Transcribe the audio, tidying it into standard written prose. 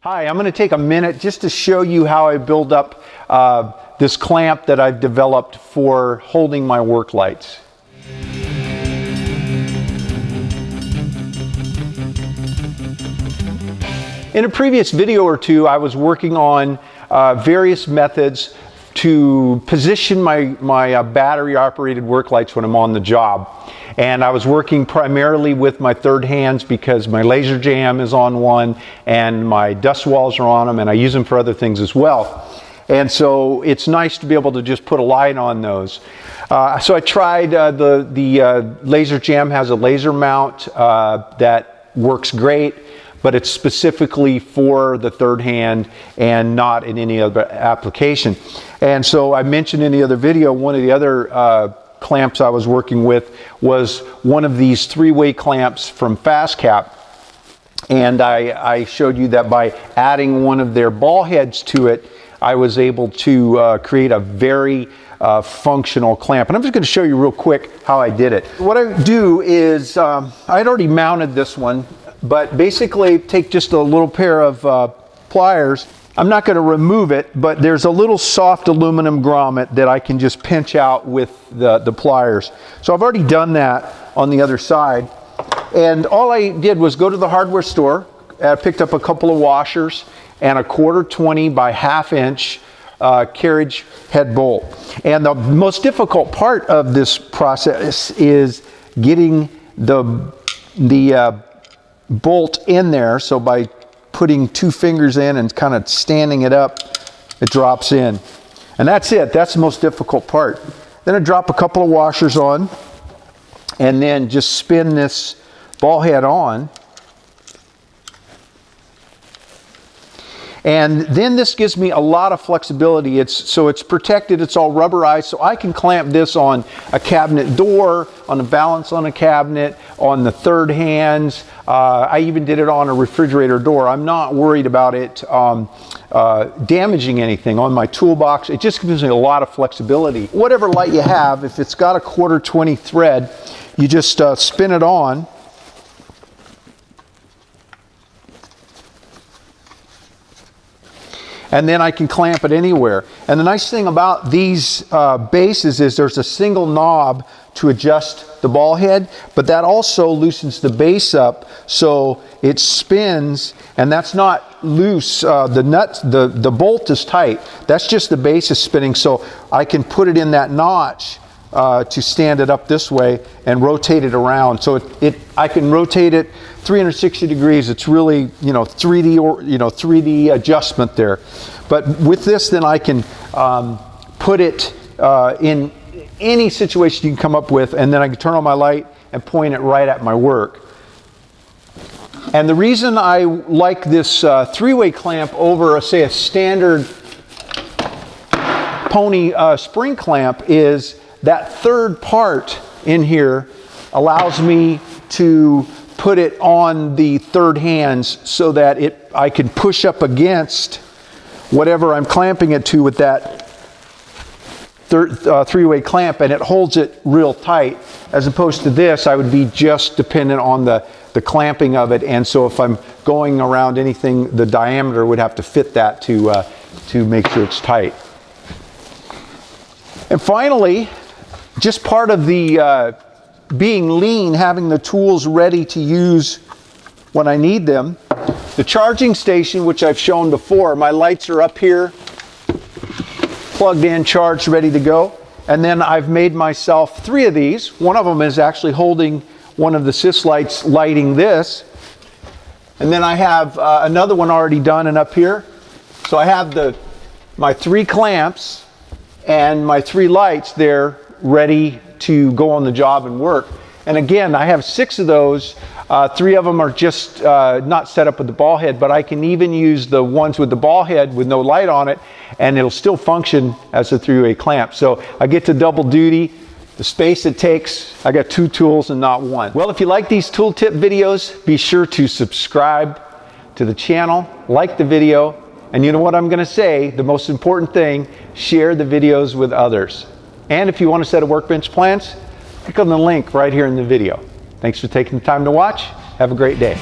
Hi, I'm going to take a minute just to show you how I build up this clamp that I've developed for holding my work lights. In a previous video or two, I was working on various methods to position my battery-operated work lights when I'm on the job. And I was working primarily with my third hands because my laser jam is on one and my dust walls are on them, and I use them for other things as well. And so it's nice to be able to just put a light on those. So I tried the laser jam has a laser mount that works great, but it's specifically for the third hand and not in any other application. And so I mentioned in the other video, one of the other clamps I was working with was one of these three-way clamps from FastCap. And I showed you that by adding one of their ball heads to it, I was able to create a very functional clamp. And I'm just going to show you real quick how I did it. What I do is, I'd already mounted this one, but basically take just a little pair of pliers. I'm not going to remove it, but there's a little soft aluminum grommet that I can just pinch out with the pliers. So I've already done that on the other side. And all I did was go to the hardware store, picked up a couple of washers and a 1/4 by 1/2 inch carriage head bolt. And the most difficult part of this process is getting the bolt in there. So by putting 2 fingers in and kind of standing it up, it drops in. And that's it. That's the most difficult part. Then I drop a couple of washers on and then just spin this ball head on. And then this gives me a lot of flexibility. So it's protected, it's all rubberized, so I can clamp this on a cabinet door, on a balance on a cabinet, on the third hands. I even did it on a refrigerator door. I'm not worried about it damaging anything on my toolbox. It just gives me a lot of flexibility. Whatever light you have, if it's got a 1/4 thread, you just spin it on. And then I can clamp it anywhere. And the nice thing about these bases is there's a single knob to adjust the ball head, but that also loosens the base up so it spins, and that's not loose. The bolt is tight. That's just the base is spinning, so I can put it in that notch to stand it up this way and rotate it around. So I can rotate it 360 degrees. It's really, 3D adjustment there. But with this, then I can put it in any situation you can come up with, and then I can turn on my light and point it right at my work. And the reason I like this three-way clamp over, say, a standard pony spring clamp is that third part in here allows me to put it on the third hands so that I can push up against whatever I'm clamping it to with that three-way clamp, and it holds it real tight. As opposed to this, I would be just dependent on the clamping of it, and so if I'm going around anything, the diameter would have to fit that to make sure it's tight. And finally, just part of the being lean, having the tools ready to use when I need them. The charging station, which I've shown before, my lights are up here, plugged in, charged, ready to go. And then I've made myself 3 of these. One of them is actually holding one of the sys lights, lighting this. And then I have another one already done and up here. So I have my 3 clamps and my 3 lights there ready to go on the job and work. And again, I have 6 of those. 3 of them are just not set up with the ball head, but I can even use the ones with the ball head with no light on it, and it'll still function as a 3-way clamp. So I get to double duty. The space it takes, I got 2 tools and not 1. Well, if you like these tool tip videos, be sure to subscribe to the channel, like the video, and you know what I'm going to say, the most important thing, share the videos with others. And if you want a set of workbench plans, click on the link right here in the video. Thanks for taking the time to watch. Have a great day.